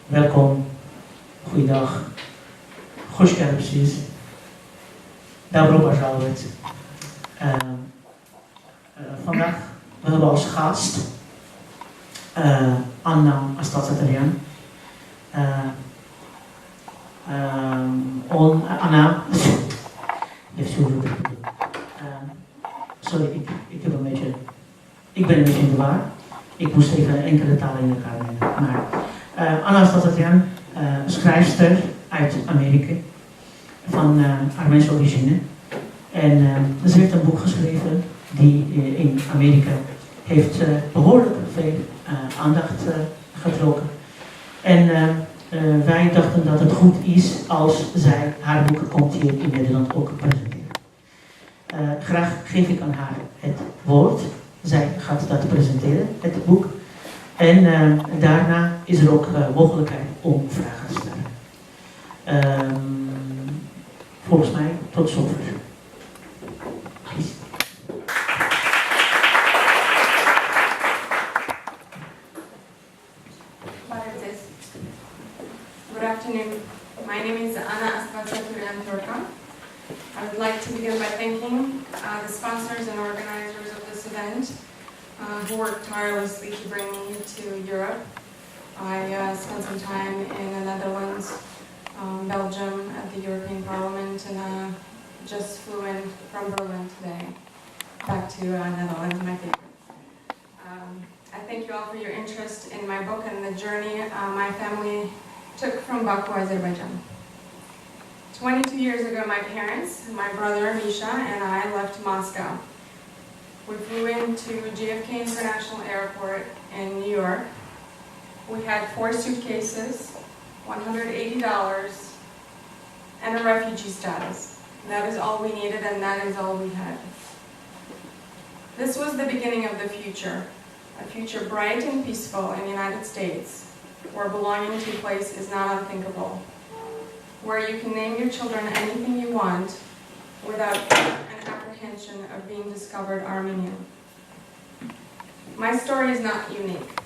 Welkom, goeiedag, goedkerpsies, dobro pожаловать. Vandaag we hebben als gast Astvatsaturian. Anna, sorry, ik ben een beetje in de war. Ik moest even enkele talen in elkaar brengen. Maar Anna Astvatsaturian, schrijfster uit Amerika, van Armeense origine. En ze heeft een boek geschreven die in Amerika heeft behoorlijk veel aandacht getrokken. En wij dachten dat het goed is als zij haar boek komt hier in Nederland ook presenteren. Graag geef ik aan haar het woord. Zij gaat dat presenteren, het boek. En daarna is er ook mogelijkheid om vragen te stellen. Volgens mij tot zover. Good afternoon. My name is Anna Astvatsaturian Turcotte. I would like to begin by thanking the sponsors and organizers of this event who worked tirelessly to bring me to Europe. I spent some time in the Netherlands, Belgium at the European Parliament, and just flew in from Berlin today back to Netherlands, my favorite. I thank you all for your interest in my book and the journey my family took from Baku, Azerbaijan. 22 years ago, my parents, my brother Misha, and I left Moscow. We flew into JFK International Airport in New York. We had 4 suitcases, $180, and a refugee status. That is all we needed, and that is all we had. This was the beginning of the future, a future bright and peaceful in the United States, where belonging to a place is not unthinkable, where you can name your children anything you want without fear and apprehension of being discovered Armenian. My story is not unique.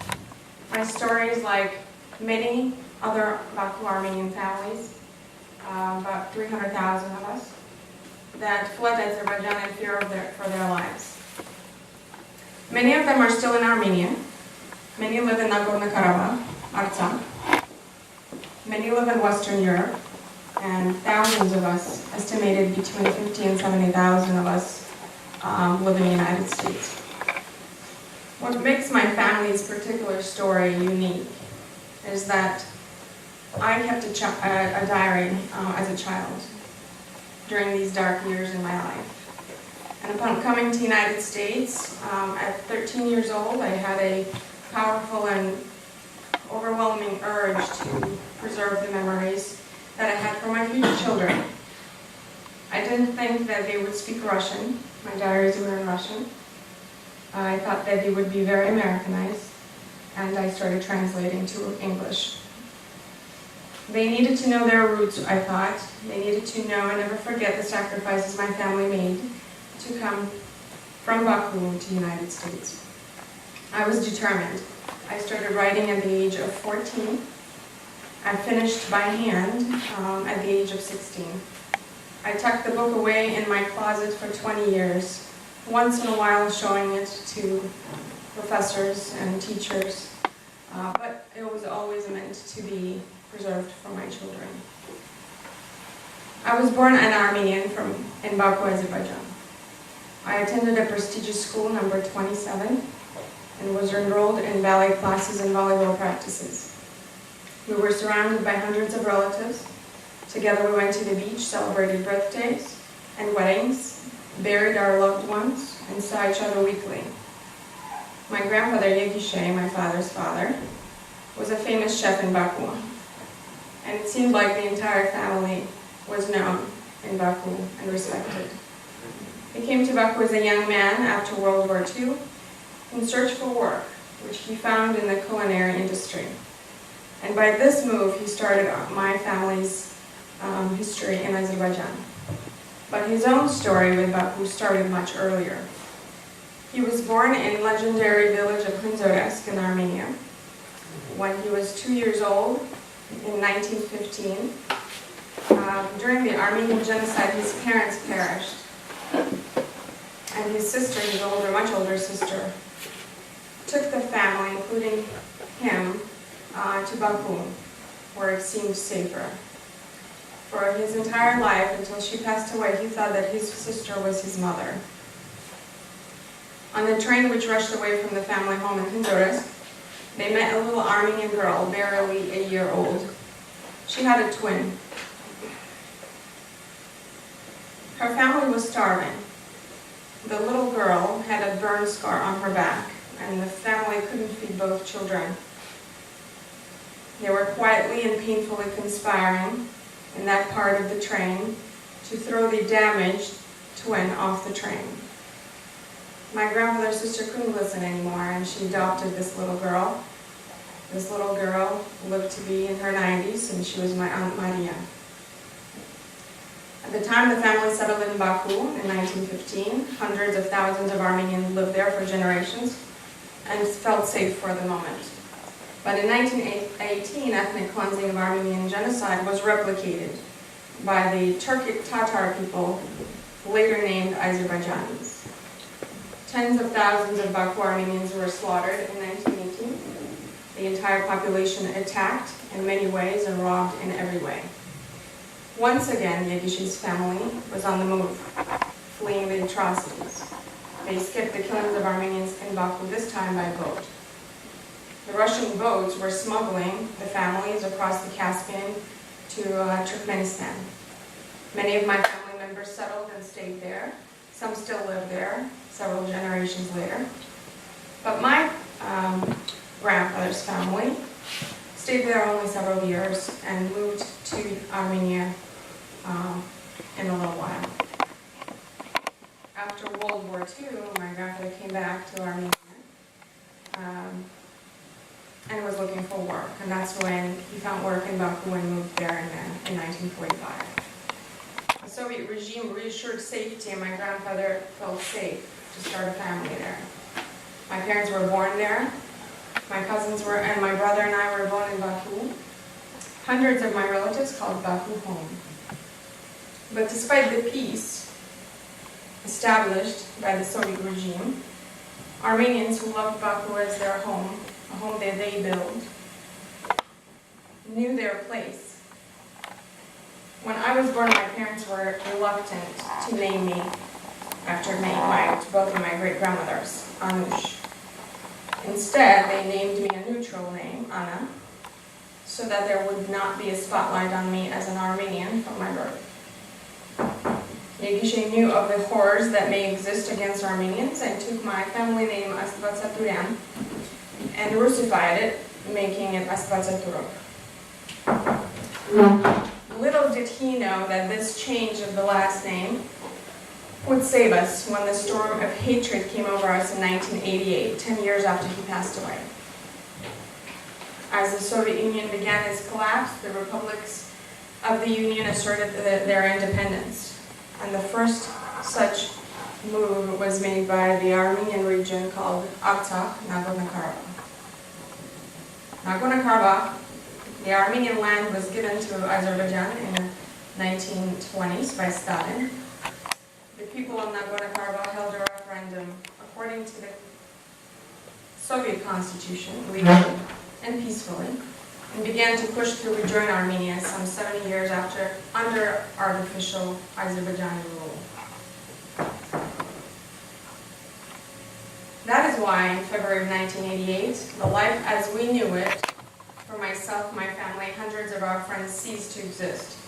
My story is like many other Baku Armenian families, about 300,000 of us, that fled Azerbaijan in fear for their lives. Many of them are still in Armenia. Many live in Nagorno-Karabakh, Artsakh. Many live in Western Europe, and thousands of us, estimated between 50 and 70,000 of us, live in the United States. What makes my family's particular story unique is that I kept a diary as a child during these dark years in my life. And upon coming to the United States, at 13 years old, I had a powerful and overwhelming urge to preserve the memories that I had for my future children. I didn't think that they would speak Russian. My diaries were in Russian. I thought that they would be very Americanized, and I started translating to English. They needed to know their roots, I thought. They needed to know and never forget the sacrifices my family made to come from Baku to the United States. I was determined. I started writing at the age of 14. I finished by hand at the age of 16. I tucked the book away in my closet for 20 years, once in a while showing it to professors and teachers, but it was always meant to be preserved for my children. I was born an Armenian in Baku, Azerbaijan. I attended a prestigious school, number 27, and was enrolled in ballet classes and volleyball practices. We were surrounded by hundreds of relatives. Together we went to the beach, celebrated birthdays and weddings, buried our loved ones, and saw each other weekly. My grandfather, Yegishe, my father's father, was a famous chef in Baku, and it seemed like the entire family was known in Baku and respected. He came to Baku as a young man after World War II in search for work, which he found in the culinary industry. And by this move, he started my family's history in Azerbaijan. But his own story with Baku started much earlier. He was born in legendary village of Hunzoresk in Armenia. When he was 2 years old, in 1915. During the Armenian genocide, his parents perished. And his sister, his older, much older sister, took the family, including him, to Baku, where it seemed safer. For his entire life, until she passed away, he thought that his sister was his mother. On the train which rushed away from the family home in Honduras, they met a little Armenian girl, barely a year old. She had a twin. Her family was starving. The little girl had a burn scar on her back, and the family couldn't feed both children. They were quietly and painfully conspiring in that part of the train to throw the damaged twin off the train. My grandfather's sister couldn't listen anymore, and she adopted this little girl. This little girl lived to be in her 90s, and she was my Aunt Maria. At the time the family settled in Baku in 1915, hundreds of thousands of Armenians lived there for generations and felt safe for the moment. But in 1918, ethnic cleansing of Armenian genocide was replicated by the Turkic Tatar people, later named Azerbaijanis. Tens of thousands of Baku Armenians were slaughtered in 1918. The entire population attacked in many ways and robbed in every way. Once again, Yegishi's family was on the move, fleeing the atrocities. They skipped the killings of Armenians in Baku, this time by boat. The Russian boats were smuggling the families across the Caspian to Turkmenistan. Many of my family members settled and stayed there. Some still live there, several generations later. But my grandfather's family stayed there only several years and moved to Armenia in a little while. After World War II, my grandfather came back to Armenia and was looking for work. And that's when he found work in Baku and moved there in 1945. The Soviet regime reassured safety, and my grandfather felt safe to start a family there. My parents were born there. My cousins were, and my brother and I were born in Baku. Hundreds of my relatives called Baku home. But despite the peace established by the Soviet regime, Armenians who loved Baku as their home, a home that they built, knew their place. When I was born, my parents were reluctant to name me after both of my great-grandmothers, Anush. Instead, they named me a neutral name, Anna, so that there would not be a spotlight on me as an Armenian from my birth. Yegishi knew of the horrors that may exist against Armenians and took my family name Astvatsaturian and Russified it, making it Astvatsaturok. Little did he know that this change of the last name would save us when the storm of hatred came over us in 1988, 10 years after he passed away. As the Soviet Union began its collapse, the republics of the Union asserted their independence. And the first such move was made by the Armenian region called Artsakh, Nagorno-Karabakh. Nagorno-Karabakh, the Armenian land, was given to Azerbaijan in the 1920s by Stalin. The people of Nagorno-Karabakh held a referendum according to the Soviet constitution, legally and peacefully, and began to push to rejoin Armenia some 70 years after, under artificial Azerbaijani rule. That is why, in February of 1988, the life as we knew it, for myself, my family, hundreds of our friends, ceased to exist.